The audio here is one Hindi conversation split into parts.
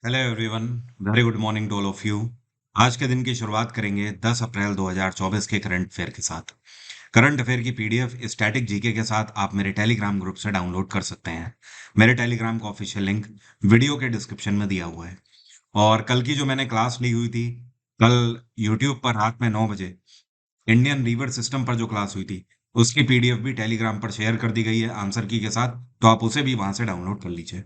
Hello everyone. Very good morning to all of you. आज के दिन की शुरुआत करेंगे 10 अप्रैल 2024 के करंट अफेयर के साथ। करंट अफेयर की पीडीएफ स्टैटिक जीके के साथ आप मेरे टेलीग्राम ग्रुप से डाउनलोड कर सकते हैं। मेरे टेलीग्राम का ऑफिशियल लिंक वीडियो के डिस्क्रिप्शन में दिया हुआ है। और कल की जो मैंने क्लास ली हुई थी, कल यूट्यूब पर रात में 9 बजे इंडियन रिवर सिस्टम पर जो क्लास हुई थी, उसकी पीडीएफ भी टेलीग्राम पर शेयर कर दी गई है आंसर की के साथ, तो आप उसे भी वहां से डाउनलोड कर लीजिए।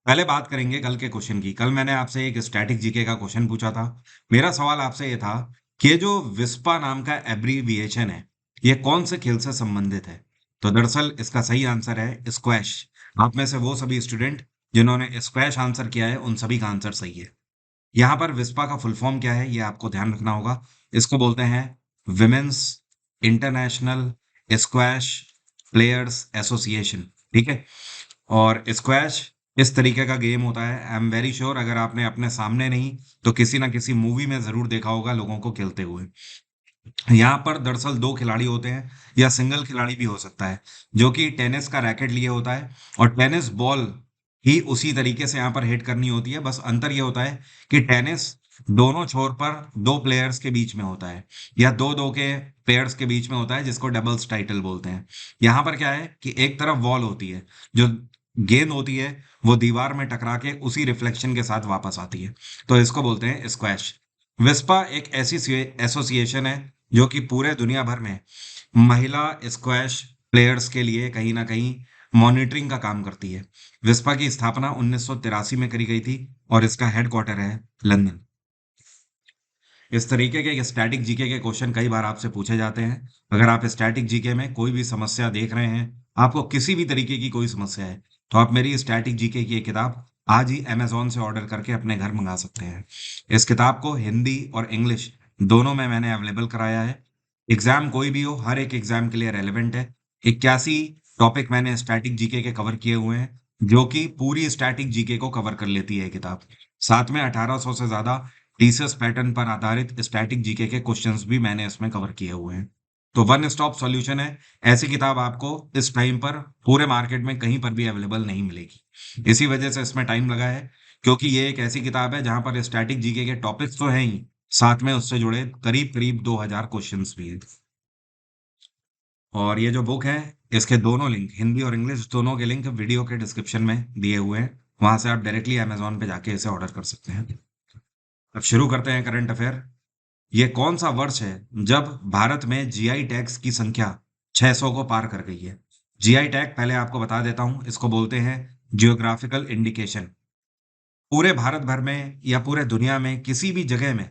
पहले बात करेंगे कल के क्वेश्चन की। कल मैंने आपसे एक स्टैटिक जीके का क्वेश्चन पूछा था। मेरा सवाल आपसे ये था कि ये जो विस्पा नाम का एब्रीविएशन है, ये कौन से खेल से संबंधित है। तो दरअसल इसका सही आंसर है स्क्वैश। आप में से वो सभी स्टूडेंट जिन्होंने स्क्वैश आंसर किया है, उन सभी का आंसर सही है। यहाँ पर विस्पा का फुल फॉर्म क्या है, ये आपको ध्यान रखना होगा। इसको बोलते हैं women's international squash players association. ठीक है। और स्क्वैश इस तरीके का गेम होता है। आई एम वेरी श्योर अगर आपने अपने सामने नहीं तो किसी ना किसी मूवी में जरूर देखा होगा लोगों को खेलते हुए। यहाँ पर दरअसल दो खिलाड़ी होते हैं, या सिंगल खिलाड़ी भी हो सकता है, जो कि टेनिस का रैकेट लिए होता है और टेनिस बॉल ही उसी तरीके से यहाँ पर हिट करनी होती है। बस अंतर ये होता है कि टेनिस दोनों छोर पर दो प्लेयर्स के बीच में होता है, या दो दो के पेयर्स के बीच में होता है, जिसको डबल्स टाइटल बोलते हैं। यहाँ पर क्या है कि एक तरफ वॉल होती है, जो गेंद होती है वो दीवार में टकरा के उसी रिफ्लेक्शन के साथ वापस आती है, तो इसको बोलते हैं स्क्वैश। विस्पा एक ऐसी एसोसिएशन है जो कि पूरे दुनिया भर में महिला स्क्वैश प्लेयर्स के लिए कहीं ना कहीं मॉनिटरिंग का काम करती है। विस्पा की स्थापना 1983 में करी गई थी और इसका हेडक्वार्टर है लंदन। इस तरीके के स्टैटिक जीके के क्वेश्चन कई बार आपसे पूछे जाते हैं। अगर आप स्टैटिक जीके में कोई भी समस्या देख रहे हैं, आपको किसी भी तरीके की कोई समस्या है, तो आप मेरी स्टैटिक जीके की ये किताब आज ही अमेजोन से ऑर्डर करके अपने घर मंगा सकते हैं। इस किताब को हिंदी और इंग्लिश दोनों में मैंने अवेलेबल कराया है। एग्जाम कोई भी हो, हर एक एग्जाम के लिए रेलिवेंट है। 81 टॉपिक मैंने स्टैटिक जीके के कवर किए हुए हैं, जो कि पूरी स्टैटिक जीके को कवर कर लेती है ये किताब। साथ में 1800 से ज्यादा टीसीएस पैटर्न पर आधारित स्टैटिक जीके के क्वेश्चंस भी मैंने इसमें कवर किए हुए हैं। तो वन स्टॉप सॉल्यूशन है। ऐसी किताब आपको इस टाइम पर पूरे मार्केट में कहीं पर भी अवेलेबल नहीं मिलेगी। इसी वजह से इसमें टाइम लगा है, क्योंकि ये एक ऐसी किताब है जहां पर स्टैटिक जीके के टॉपिक्स तो हैं ही, साथ में उससे जुड़े करीब करीब 2000 क्वेश्चंस भी हैं। और ये जो बुक है, इसके दोनों लिंक, हिंदी और इंग्लिश दोनों के लिंक वीडियो के डिस्क्रिप्शन में दिए हुए हैं। वहां से आप डायरेक्टली अमेजोन पे जाके इसे ऑर्डर कर सकते हैं। अब शुरू करते हैं करंट अफेयर। ये कौन सा वर्ष है जब भारत में जीआई टैग्स की संख्या 600 को पार कर गई है। जीआई टैग पहले आपको बता देता हूं, इसको बोलते हैं जियोग्राफिकल इंडिकेशन। पूरे भारत भर में या पूरे दुनिया में किसी भी जगह में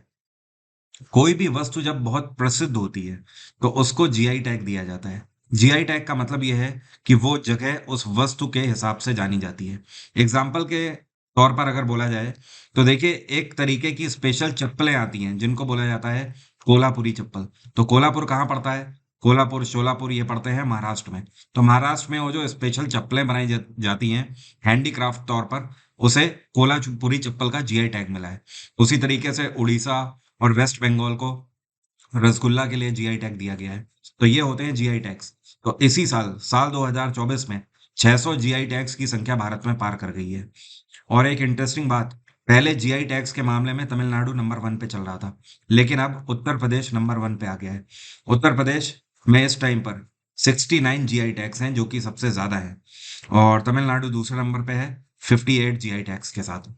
कोई भी वस्तु जब बहुत प्रसिद्ध होती है, तो उसको जीआई टैग दिया जाता है। जीआई टैग का मतलब यह है कि वो जगह उस वस्तु के हिसाब से जानी जाती है। एग्जाम्पल के तौर पर अगर बोला जाए, तो देखिए एक तरीके की स्पेशल चप्पलें आती हैं जिनको बोला जाता है कोल्हापुरी चप्पल। तो कोल्हापुर कहाँ पड़ता है? कोल्हापुर शोलापुर ये पड़ते हैं महाराष्ट्र में। तो महाराष्ट्र में वो जो स्पेशल चप्पलें बनाई जाती हैं हैंडीक्राफ्ट तौर पर, उसे कोल्हापुरी चप्पल का जीआई टैग मिला है। उसी तरीके से उड़ीसा और वेस्ट बंगाल को रसगुल्ला के लिए जीआई टैग दिया गया है। तो ये होते हैं जीआई टैग्स। तो इसी साल साल 2024 में 600 जीआई टैग्स की संख्या भारत में पार कर गई है। और एक इंटरेस्टिंग बात, पहले जीआई टैग्स के मामले में तमिलनाडु नंबर 1 पे चल रहा था, लेकिन अब उत्तर प्रदेश नंबर 1 पे आ गया है। उत्तर प्रदेश में इस टाइम पर 69 जीआई टैग्स हैं, जो कि सबसे ज्यादा है। और तमिलनाडु दूसरे नंबर पे है 58 जीआई टैग्स के साथ।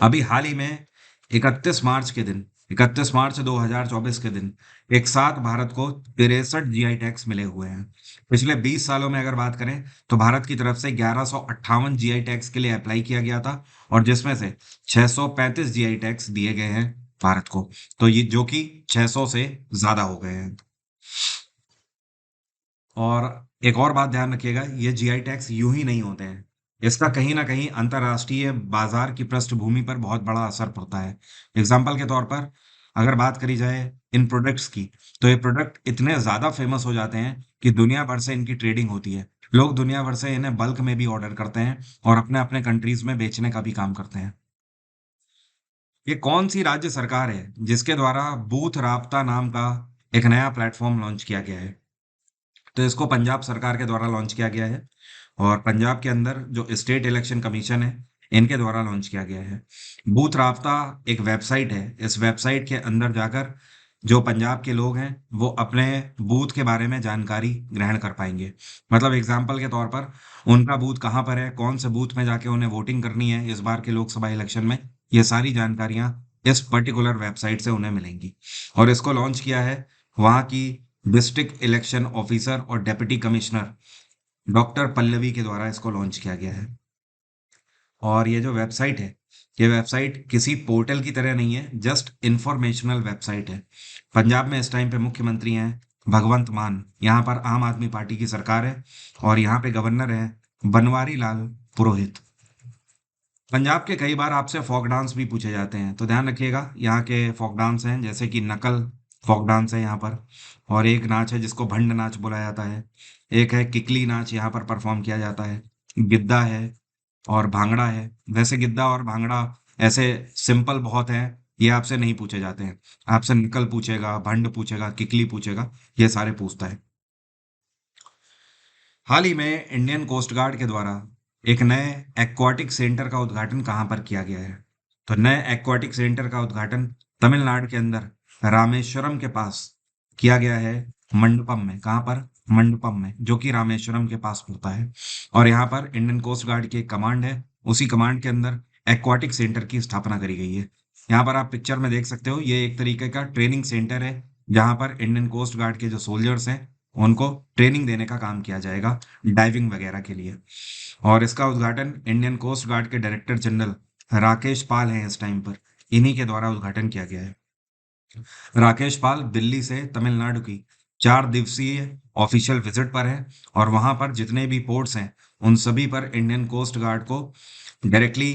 अभी हाल ही में 31 मार्च के दिन, 31 मार्च 2024 के दिन एक साथ भारत को 63 जीआई टैग्स मिले हुए हैं। पिछले 20 सालों में अगर बात करें, तो भारत की तरफ से 1158 जीआई टैग्स के लिए अप्लाई किया गया था, और जिसमें से 635 जीआई टैग्स दिए गए हैं भारत को। तो ये जो कि 600 से ज्यादा हो गए हैं। और एक और बात ध्यान रखिएगा, ये जीआई टैक्स यूं ही नहीं होते हैं। इसका कहीं ना कहीं अंतर्राष्ट्रीय बाजार की पृष्ठभूमि पर बहुत बड़ा असर पड़ता है। एग्जाम्पल के तौर पर अगर बात करी जाए इन प्रोडक्ट्स की, तो ये प्रोडक्ट इतने ज्यादा फेमस हो जाते हैं कि दुनिया भर से इनकी ट्रेडिंग होती है। लोग दुनिया भर से इन्हें बल्क में भी ऑर्डर करते हैं और अपने अपने कंट्रीज में बेचने का भी काम करते हैं। ये कौन सी राज्य सरकार है जिसके द्वारा बूथ राबता नाम का एक नया प्लेटफॉर्म लॉन्च किया गया है? तो इसको पंजाब सरकार के द्वारा लॉन्च किया गया है। और पंजाब के अंदर जो स्टेट इलेक्शन कमीशन है, इनके द्वारा लॉन्च किया गया है। बूथ राब्ता एक वेबसाइट है। इस वेबसाइट के अंदर जाकर जो पंजाब के लोग हैं वो अपने बूथ के बारे में जानकारी ग्रहण कर पाएंगे। मतलब एग्जाम्पल के तौर पर उनका बूथ कहाँ पर है, कौन से बूथ में जाके उन्हें वोटिंग करनी है इस बार के लोकसभा इलेक्शन में, ये सारी जानकारियां इस पर्टिकुलर वेबसाइट से उन्हें मिलेंगी। और इसको लॉन्च किया है वहाँ की डिस्ट्रिक्ट इलेक्शन ऑफिसर और डेप्यूटी कमिश्नर डॉक्टर पल्लवी के द्वारा इसको लॉन्च किया गया है। और ये जो वेबसाइट है, ये वेबसाइट किसी पोर्टल की तरह नहीं है, जस्ट इंफॉर्मेशनल वेबसाइट है। पंजाब में इस टाइम पे मुख्यमंत्री हैं भगवंत मान। यहाँ पर आम आदमी पार्टी की सरकार है और यहाँ पे गवर्नर है बनवारी लाल पुरोहित। पंजाब के कई बार आपसे फोक डांस भी पूछे जाते हैं, तो ध्यान रखिएगा यहाँ के फोक डांस हैं जैसे कि नकल फोक डांस है यहाँ पर, और एक नाच है जिसको भंड नाच बोला जाता है, एक है किकली नाच यहाँ पर परफॉर्म किया जाता है, गिद्दा है और भांगड़ा है। वैसे गिद्दा और भांगड़ा ऐसे सिंपल बहुत है, ये आपसे नहीं पूछे जाते हैं। आपसे नकल पूछेगा, भंड पूछेगा, किकली पूछेगा, ये सारे पूछता है। हाल ही में इंडियन कोस्ट गार्ड के द्वारा एक नए एक्वाटिक सेंटर का उद्घाटन कहाँ पर किया गया है? तो नए एक्वाटिक सेंटर का उद्घाटन तमिलनाडु के अंदर रामेश्वरम के पास किया गया है। मंडपम में, कहाँ पर? मंडपम में, जो कि रामेश्वरम के पास पड़ता है। और यहाँ पर इंडियन कोस्ट गार्ड की एक कमांड है, उसी कमांड के अंदर एक्वाटिक सेंटर की स्थापना करी गई है। यहाँ पर आप पिक्चर में देख सकते हो, ये एक तरीके का ट्रेनिंग सेंटर है जहाँ पर इंडियन कोस्ट गार्ड के जो सोल्जर्स हैं उनको ट्रेनिंग देने का काम किया जाएगा डाइविंग वगैरह के लिए। और इसका उद्घाटन इंडियन कोस्ट गार्ड के डायरेक्टर जनरल राकेश पाल हैं इस टाइम पर, इन्हीं के द्वारा उद्घाटन किया गया है। राकेश पाल दिल्ली से तमिलनाडु की 4 दिवसीय ऑफिशियल विजिट पर है और वहां पर जितने भी पोर्ट्स हैं उन सभी पर इंडियन कोस्ट गार्ड को डायरेक्टली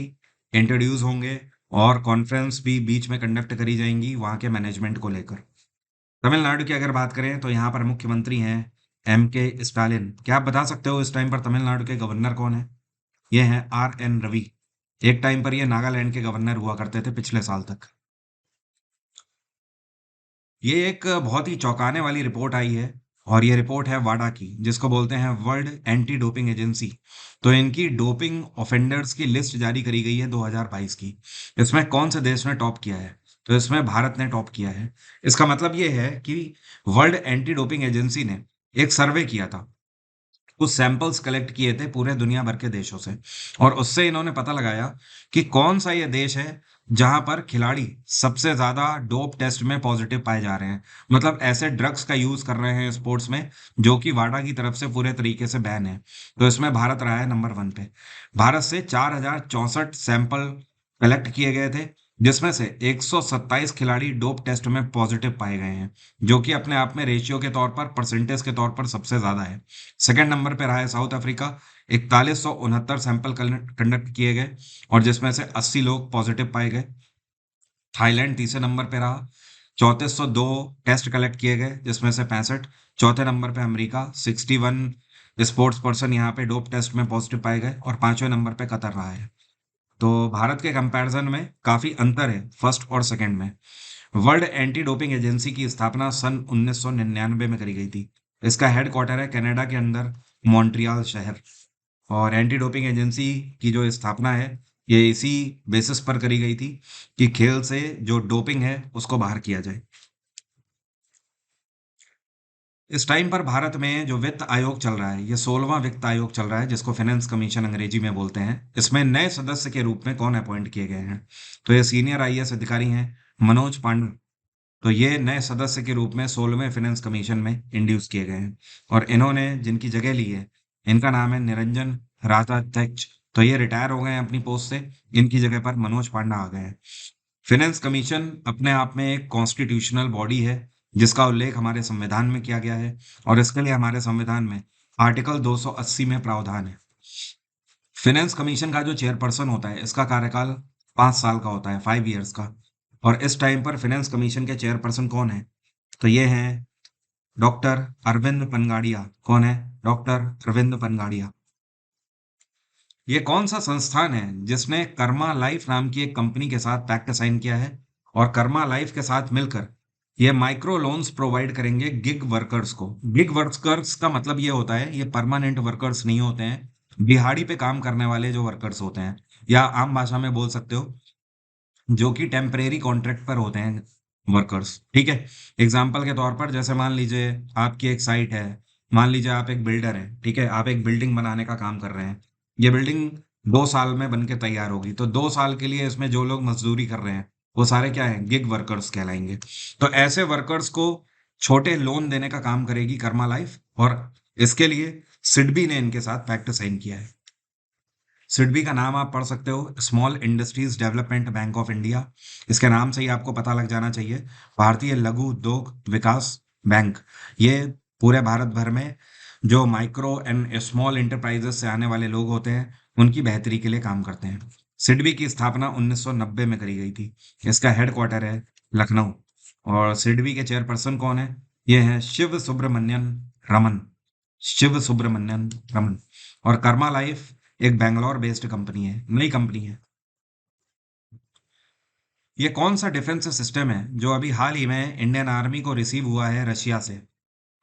इंट्रोड्यूस होंगे और कॉन्फ्रेंस भी बीच में कंडक्ट करी जाएंगी वहां के मैनेजमेंट को लेकर। तमिलनाडु की अगर बात करें तो यहाँ पर मुख्यमंत्री हैं MK स्टालिन। क्या आप बता सकते हो इस टाइम पर तमिलनाडु के गवर्नर कौन है? ये हैं RN रवि। एक टाइम पर ये नागालैंड के गवर्नर हुआ करते थे पिछले साल तक। ये एक बहुत ही चौंकाने वाली रिपोर्ट आई है और ये रिपोर्ट है वाडा की, जिसको बोलते हैं वर्ल्ड एंटी डोपिंग एजेंसी। तो इनकी डोपिंग ऑफेंडर्स की लिस्ट जारी करी गई है 2022 की। इसमें कौन से देश ने टॉप किया है? तो इसमें भारत ने टॉप किया है। इसका मतलब ये है कि वर्ल्ड एंटी डोपिंग एजेंसी ने एक सर्वे किया था, कुछ सैंपल्स कलेक्ट किए थे पूरे दुनिया भर के देशों से, और उससे इन्होंने पता लगाया कि कौन सा ये देश है जहां पर खिलाड़ी सबसे ज्यादा डोप टेस्ट में पॉजिटिव पाए जा रहे हैं। मतलब ऐसे ड्रग्स का यूज कर रहे हैं स्पोर्ट्स में जो कि वाडा की तरफ से पूरे तरीके से बैन है। तो इसमें भारत रहा है नंबर 1 पे। भारत से 4064 सैंपल कलेक्ट किए गए थे, जिसमें से 127 खिलाड़ी डोप टेस्ट में पॉजिटिव पाए गए हैं, जो कि अपने आप में रेशियो के तौर पर, परसेंटेज के तौर पर सबसे ज्यादा है। सेकंड नंबर पे रहा है साउथ अफ्रीका, 4169 सैंपल कंडक्ट किए गए और जिसमें से 80 लोग पॉजिटिव पाए गए। थाईलैंड तीसरे नंबर पे रहा, 3402 टेस्ट कलेक्ट किए गए जिसमें से 65। चौथे नंबर पे अमेरिका, 61 स्पोर्ट्स पर्सन यहाँ पे डोप टेस्ट में पॉजिटिव पाए गए, और 5वें नंबर पे कतर रहा है। तो भारत के कंपैरिजन में काफी अंतर है फर्स्ट और सेकंड में। वर्ल्ड एंटी डोपिंग एजेंसी की स्थापना सन 1999 में करी गई थी। इसका हेडक्वार्टर है कनाडा के अंदर मॉन्ट्रियल शहर। और एंटी डोपिंग एजेंसी की जो स्थापना है ये इसी बेसिस पर करी गई थी कि खेल से जो डोपिंग है उसको बाहर किया जाए। इस टाइम पर भारत में जो वित्त आयोग चल रहा है, ये 16वां वित्त आयोग चल रहा है जिसको फाइनेंस कमीशन अंग्रेजी में बोलते हैं। इसमें नए सदस्य के रूप में कौन अपॉइंट किए गए हैं? तो ये सीनियर IAS अधिकारी हैं मनोज पांडे। तो ये नए सदस्य के रूप में 16वें फाइनेंस कमीशन में इंड्यूस किए गए हैं और इन्होंने जिनकी जगह ली है इनका नाम है निरंजन राजाध्यक्ष। तो ये रिटायर हो गए हैं अपनी पोस्ट से, इनकी जगह पर मनोज पांडा आ गए हैं। फाइनेंस कमीशन अपने आप में एक कॉन्स्टिट्यूशनल बॉडी है जिसका उल्लेख हमारे संविधान में किया गया है और इसके लिए हमारे संविधान में आर्टिकल 280 में प्रावधान है। फाइनेंस कमीशन का जो चेयरपर्सन होता है इसका कार्यकाल 5 साल का होता है, 5 ईयर्स का। और इस टाइम पर फाइनेंस कमीशन के चेयरपर्सन कौन है? तो ये हैं डॉक्टर अरविंद पनगाड़िया। कौन है? डॉक्टर अरविंद पनगाड़िया। ये कौन सा संस्थान है जिसने कर्मा लाइफ नाम की एक कंपनी के साथ पैक्ट साइन किया है और कर्मा लाइफ के साथ मिलकर ये माइक्रो लोन्स प्रोवाइड करेंगे गिग वर्कर्स को? गिग वर्कर्स का मतलब ये होता है, ये परमानेंट वर्कर्स नहीं होते हैं, दिहाड़ी पे काम करने वाले जो वर्कर्स होते हैं, या आम भाषा में बोल सकते हो जो कि टेम्परेरी कॉन्ट्रैक्ट पर होते हैं वर्कर्स, ठीक है। एग्जाम्पल के तौर पर जैसे मान लीजिए आपकी एक साइट है, मान लीजिए आप एक बिल्डर हैं, ठीक है, आप एक बिल्डिंग बनाने का काम कर रहे हैं। ये बिल्डिंग 2 साल में बन के तैयार होगी, तो 2 साल के लिए इसमें जो लोग मजदूरी कर रहे हैं वो सारे क्या हैं, गिग वर्कर्स कहलाएंगे। तो ऐसे वर्कर्स को छोटे लोन देने का काम करेगी कर्मा लाइफ, और इसके लिए सिडबी ने इनके साथ पैक्ट साइन किया है। सिडबी का नाम आप पढ़ सकते हो, small industries development bank of India. इसके नाम से ही आपको पता लग जाना चाहिए, भारतीय लघु उद्योग विकास बैंक। ये पूरे भारत भर में जो माइक्रो एंड स्मॉल इंटरप्राइजेस से आने वाले लोग होते हैं उनकी बेहतरी के लिए काम करते हैं। सिडबी की स्थापना 1990 में करी गई थी। इसका हेडक्वार्टर है लखनऊ। और सिडबी के चेयरपर्सन कौन है? ये है शिव सुब्रमण्यन रमन। शिव सुब्रमण्यन रमन। और कर्मा लाइफ एक बैंगलोर बेस्ड कंपनी है, नई कंपनी है। ये कौन सा डिफेंस सिस्टम है जो अभी हाल ही में इंडियन आर्मी को रिसीव हुआ है रशिया से?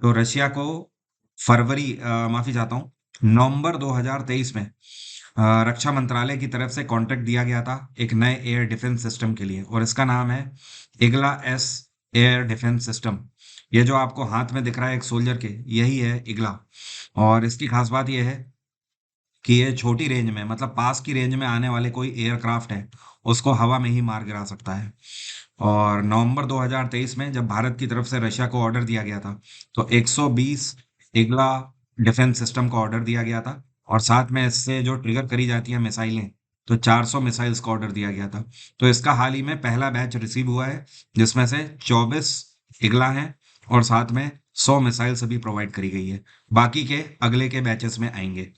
तो रशिया को माफी चाहता हूँ, नवंबर 2023 में रक्षा मंत्रालय की तरफ से कॉन्ट्रैक्ट दिया गया था एक नए एयर डिफेंस सिस्टम के लिए, और इसका नाम है इगला एस एयर डिफेंस सिस्टम। ये जो आपको हाथ में दिख रहा है एक सोल्जर के, यही है इगला। और इसकी खास बात यह है कि ये छोटी रेंज में, मतलब पास की रेंज में आने वाले कोई एयरक्राफ्ट है उसको हवा में ही मार गिरा सकता है। और नवंबर 2023 में जब भारत की तरफ से रशिया को ऑर्डर दिया गया था, तो 120 इगला डिफेंस सिस्टम का ऑर्डर दिया गया था, और साथ में इससे जो ट्रिगर करी जाती हैं मिसाइलें, तो 400 मिसाइल्स का ऑर्डर दिया गया था। तो इसका हाल ही में पहला बैच रिसीव हुआ है, जिसमें से 24 इगला हैं, और साथ में 100 मिसाइल्स अभी प्रोवाइड करी गई है। बाकी के अगले के बैचेस में आएंगे।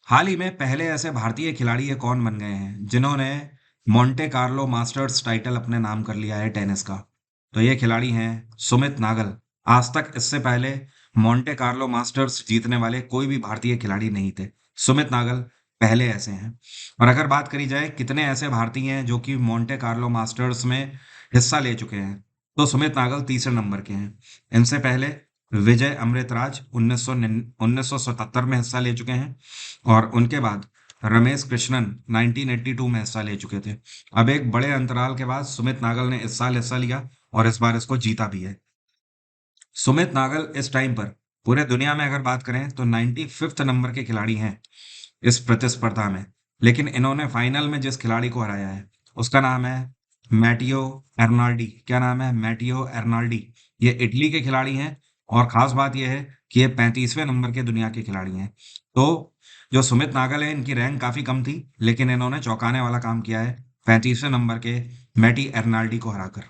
हाल ही में पहले ऐसे भारतीय खिलाड़ी ये कौन बन गए हैं जिन्होंने मोंटे कार्लो मास्टर्स टाइटल अपने नाम कर लिया है टेनिस का? तो ये खिलाड़ी हैं सुमित नागल। आज तक इससे पहले मोंटे कार्लो मास्टर्स जीतने वाले कोई भी भारतीय खिलाड़ी नहीं थे। सुमित नागल पहले ऐसे हैं। और अगर बात करी जाए कितने ऐसे भारतीय हैं जो कि मोंटे कार्लो मास्टर्स में हिस्सा ले चुके हैं, तो सुमित नागल तीसरे नंबर के हैं। इनसे पहले विजय अमृतराज 1977 में हिस्सा ले चुके हैं, और उनके बाद रमेश कृष्णन 1982 में हिस्सा ले चुके थे। अब एक बड़े अंतराल के बाद सुमित नागल ने इस साल हिस्सा लिया, और इस बार इसको जीता भी है। सुमित नागल इस टाइम पर पूरे दुनिया में अगर बात करें तो 95th नंबर के खिलाड़ी हैं इस प्रतिस्पर्धा में। लेकिन इन्होंने फाइनल में जिस खिलाड़ी को हराया है उसका नाम है मैटियो एर्नाल्डी। क्या नाम है? मैटियो एर्नाल्डी। ये इटली के खिलाड़ी हैं, और खास बात यह है कि ये 35वें नंबर के दुनिया के खिलाड़ी हैं। तो जो सुमित नागल है इनकी रैंक काफी कम थी, लेकिन इन्होंने चौंकाने वाला काम किया है 35वें नंबर के मैटी एर्नाल्डी को हराकर।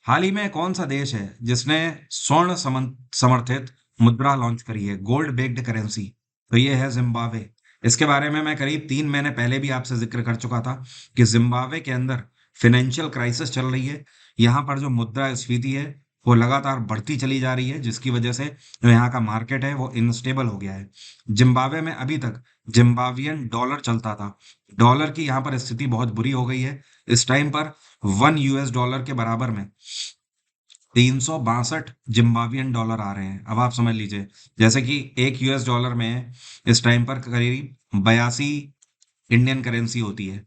हाल ही में कौन सा देश है जिसने समर्थित मुद्रा लॉन्च करी है, गोल्ड बेस्ड करेंसी? तो ये है जिम्बाब्वे। इसके बारे में मैं करीब 3 महीने पहले भी आपसे जिक्र कर चुका था कि जिम्बाब्वे के अंदर फाइनेंशियल क्राइसिस चल रही है। यहाँ पर जो मुद्रास्फीति है वो लगातार बढ़ती चली जा रही है, जिसकी वजह से जो यहाँ का मार्केट है वो इनस्टेबल हो गया है। जिम्बाब्वे में अभी तक जिम्बाब्वियन डॉलर चलता था। डॉलर की यहाँ पर स्थिति बहुत बुरी हो गई है। इस टाइम पर 1 US डॉलर के बराबर में 362 जिम्बाब्वियन डॉलर आ रहे हैं। अब आप समझ लीजिए, जैसे कि 1 US डॉलर में इस टाइम पर करीब 82 इंडियन करेंसी होती है,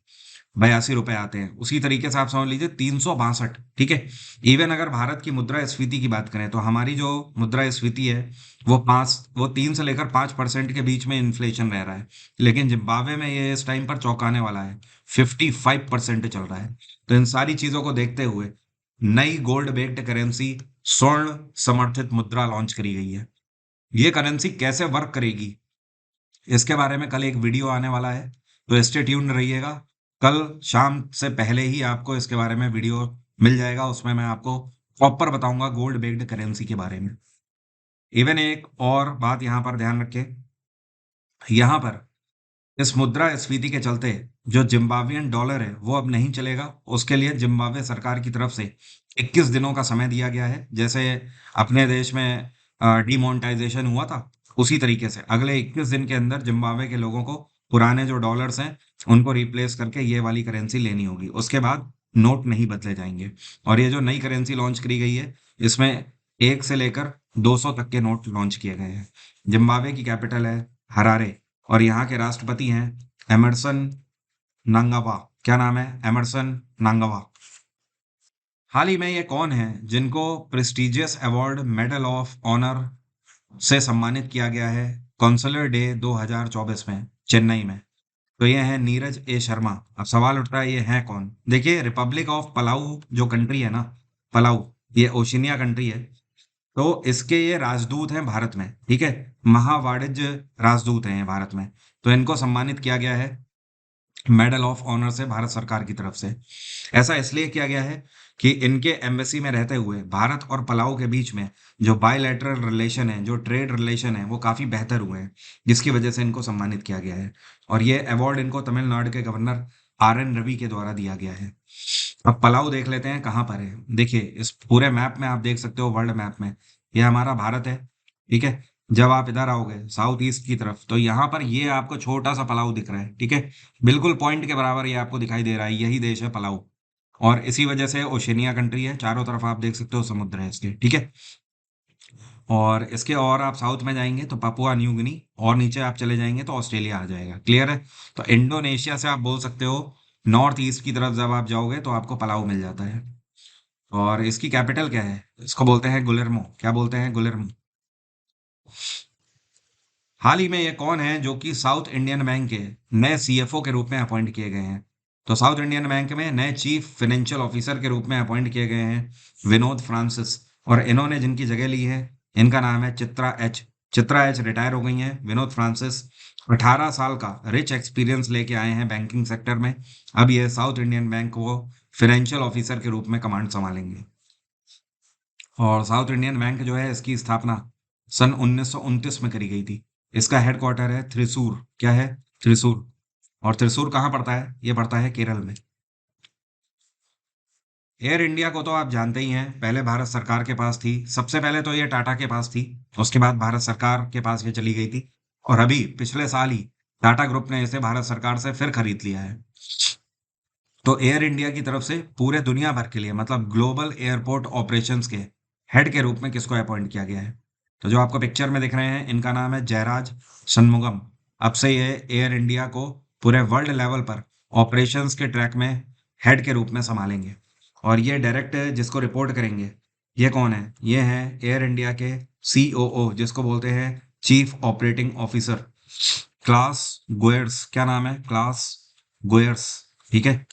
82 रुपए आते हैं। उसी तरीके से आप समझ लीजिए 362, ठीक है। इवन अगर भारत की मुद्रास्फीति की बात करें तो हमारी जो मुद्रास्फीति है वो 3 से लेकर 5% के बीच में इन्फ्लेशन रह रहा है। लेकिन जिम्बाब्वे में ये इस टाइम पर चौंकाने वाला है, 55% चल रहा है। तो इन सारी चीजों को देखते हुए नई गोल्ड बेस्ड करेंसी स्वर्ण समर्थित मुद्रा लॉन्च करी गई है। ये करेंसी कैसे वर्क करेगी इसके बारे में कल एक वीडियो आने वाला है, तो स्टे ट्यून्ड रहिएगा। कल शाम से पहले ही आपको इसके बारे में वीडियो मिल जाएगा, उसमें मैं आपको प्रॉपर बताऊंगा गोल्ड बेस्ड करेंसी के बारे में। इवन एक और बात यहाँ पर ध्यान रखें, यहाँ पर इस मुद्रास्फीति के चलते जो जिम्बाब्वियन डॉलर है वो अब नहीं चलेगा। उसके लिए जिम्बाब्वे सरकार की तरफ से 21 दिनों का समय दिया गया है। जैसे अपने देश में डिमोनेटाइजेशन हुआ था, उसी तरीके से अगले 21 दिन के अंदर जिम्बाब्वे के लोगों को पुराने जो डॉलर्स हैं उनको रिप्लेस करके ये वाली करेंसी लेनी होगी। उसके बाद नोट नहीं बदले जाएंगे। और ये जो नई करेंसी लॉन्च करी गई है इसमें 1 से लेकर 200 तक के नोट लॉन्च किए गए हैं। जिम्बाब्वे की कैपिटल है हरारे और यहाँ के राष्ट्रपति हैं एमरसन नांगावा। क्या नाम है? एमरसन नांगावा। हाल ही में ये कौन है जिनको prestigious award medal of honour से सम्मानित किया गया है कॉन्सुलर डे 2024 में चेन्नई में? तो ये है नीरज ए शर्मा। अब सवाल उठ रहा है ये है कौन? देखिए, रिपब्लिक ऑफ पलाऊ जो कंट्री है ना, पलाऊ, ये ओशिनिया कंट्री है। तो इसके ये राजदूत हैं भारत में, ठीक है। महावाणिज्य राजदूत हैं ये भारत में। तो इनको सम्मानित किया गया है मेडल ऑफ ऑनर से भारत सरकार की तरफ से। ऐसा इसलिए किया गया है कि इनके एम्बेसी में रहते हुए भारत और पलाऊ के बीच में जो बायलैटरल रिलेशन है, जो ट्रेड रिलेशन है, वो काफ़ी बेहतर हुए हैं, जिसकी वजह से इनको सम्मानित किया गया है। और ये अवार्ड इनको तमिलनाडु के गवर्नर RN रवि के द्वारा दिया गया है। अब पलाऊ देख लेते हैं कहाँ पर है। देखिए, इस पूरे मैप में आप देख सकते हो, वर्ल्ड मैप में ये हमारा भारत है, ठीक है। जब आप इधर आओगे साउथ ईस्ट की तरफ, तो यहाँ पर ये आपको छोटा सा पलाऊ दिख रहा है, ठीक है। बिल्कुल पॉइंट के बराबर ये आपको दिखाई दे रहा है, यही देश है पलाऊ। और इसी वजह से ओशनिया कंट्री है, चारों तरफ आप देख सकते हो समुद्र है इसके, ठीक है। और इसके और आप साउथ में जाएंगे तो पपुआ न्यू गिनी, और नीचे आप चले जाएंगे तो ऑस्ट्रेलिया आ जाएगा। क्लियर है? तो इंडोनेशिया से आप बोल सकते हो नॉर्थ ईस्ट की तरफ जब आप जाओगे तो आपको पलाऊ मिल जाता है। और इसकी कैपिटल क्या है? इसको बोलते हैं गुलेरमो। क्या बोलते हैं? गुलेरमो। हाल ही में ये कौन है जो कि साउथ इंडियन बैंक के नए CFO के रूप में अपॉइंट किए गए हैं? तो साउथ इंडियन बैंक में नए चीफ फाइनेंशियल ऑफिसर के रूप में अपॉइंट किए गए हैं विनोद फ्रांसिस। और इन्होंने जिनकी जगह ली है, इनका नाम है Chitra H. Chitra H retire हो गई हैं। विनोद फ्रांसिस 18 साल का रिच एक्सपीरियंस लेके आए हैं बैंकिंग सेक्टर में। अब ये साउथ इंडियन बैंक को फाइनेंशियल ऑफिसर के रूप में कमांड संभालेंगे। और साउथ इंडियन बैंक जो है, इसकी स्थापना सन 1929 में करी गई थी। इसका हेडक्वार्टर है थ्रिसूर। क्या है? थ्रिसूर। और थ्रिसूर कहाँ पड़ता है? ये पड़ता है केरल में। एयर इंडिया को तो आप जानते ही हैं, पहले भारत सरकार के पास थी। सबसे पहले तो ये टाटा के पास थी, उसके बाद भारत सरकार के पास ये चली गई थी। और अभी पिछले साल ही टाटा ग्रुप ने इसे भारत सरकार से फिर खरीद लिया है। तो एयर इंडिया की तरफ से पूरे दुनिया भर के लिए, मतलब ग्लोबल एयरपोर्ट ऑपरेशंस के हेड के रूप में किसको अपॉइंट किया गया है? तो जो आपको पिक्चर में दिख रहे हैं, इनका नाम है जयराज षणमुगम। अब से ये एयर इंडिया को पूरे वर्ल्ड लेवल पर ऑपरेशंस के ट्रैक में हेड के रूप में संभालेंगे। और ये डायरेक्ट जिसको रिपोर्ट करेंगे, ये कौन है? ये हैं एयर इंडिया के COO, जिसको बोलते हैं चीफ ऑपरेटिंग ऑफिसर, क्लास गोयर्स। क्या नाम है? क्लास गोयर्स, ठीक है।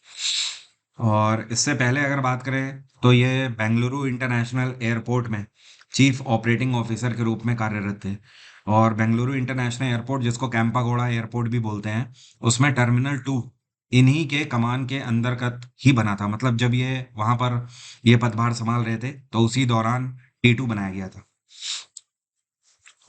और इससे पहले अगर बात करें तो ये बेंगलुरु इंटरनेशनल एयरपोर्ट में चीफ ऑपरेटिंग ऑफिसर के रूप में कार्यरत थे। और बेंगलुरु इंटरनेशनल एयरपोर्ट, जिसको कैंपागोड़ा एयरपोर्ट भी बोलते हैं, उसमें टर्मिनल 2 इन्हीं के कमान के अंतर्गत ही बना था। मतलब जब ये वहां पर ये पदभार संभाल रहे थे तो उसी दौरान T2 बनाया गया था।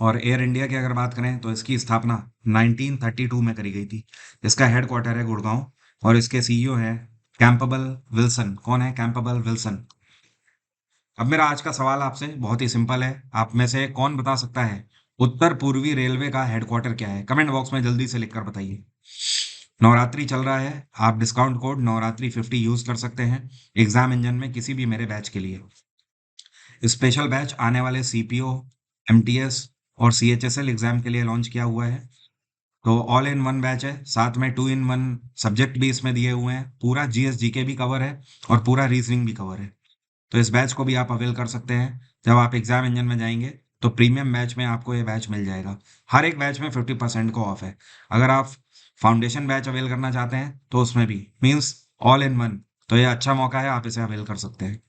और एयर इंडिया की अगर बात करें तो इसकी स्थापना 1932 में करी गई थी। इसका हेडक्वार्टर है गुड़गांव और इसके CEO हैं कैंपेबल विल्सन। कौन है? Campbell Wilson. अब मेरा आज का सवाल आपसे बहुत ही सिंपल है। आप में से कौन बता सकता है उत्तर पूर्वी रेलवे का हेडक्वार्टर क्या है? कमेंट बॉक्स में जल्दी से लिखकर बताइए। नवरात्रि चल रहा है, आप डिस्काउंट कोड नवरात्रि 50 यूज कर सकते हैं एग्जाम इंजन में किसी भी मेरे बैच के लिए। स्पेशल बैच आने वाले CPO, MTS और CHSL एग्जाम के लिए लॉन्च किया हुआ है। तो ऑल इन वन बैच है, साथ में 2 in 1 सब्जेक्ट भी इसमें दिए हुए हैं। पूरा GS GK भी कवर है और पूरा रीजनिंग भी कवर है। तो इस बैच को भी आप अवेल कर सकते हैं। जब आप एग्जाम इंजन में जाएंगे तो प्रीमियम बैच में आपको ये बैच मिल जाएगा। हर एक बैच में 50% को ऑफ है। अगर आप फाउंडेशन बैच अवेल करना चाहते हैं तो उसमें भी, मीन्स ऑल इन वन, तो ये अच्छा मौका है, आप इसे अवेल कर सकते हैं।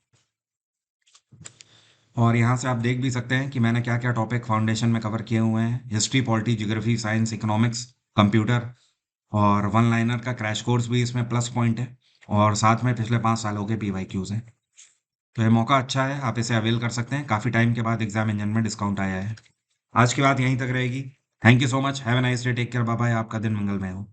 और यहाँ से आप देख भी सकते हैं कि मैंने क्या क्या टॉपिक फाउंडेशन में कवर किए हुए हैं। History, polity, geography, science, economics, computer और वन लाइनर का क्रैश कोर्स भी इसमें प्लस पॉइंट है। और साथ में पिछले 5 सालों के PYQs हैं। तो ये मौका अच्छा है, आप इसे अवेल कर सकते हैं। काफ़ी टाइम के बाद एग्जाम इंजन में डिस्काउंट आया है। आज की बात यहीं तक रहेगी। Thank you so much. Have a nice day. Take care. Bye bye. आपका दिन मंगलमय हो।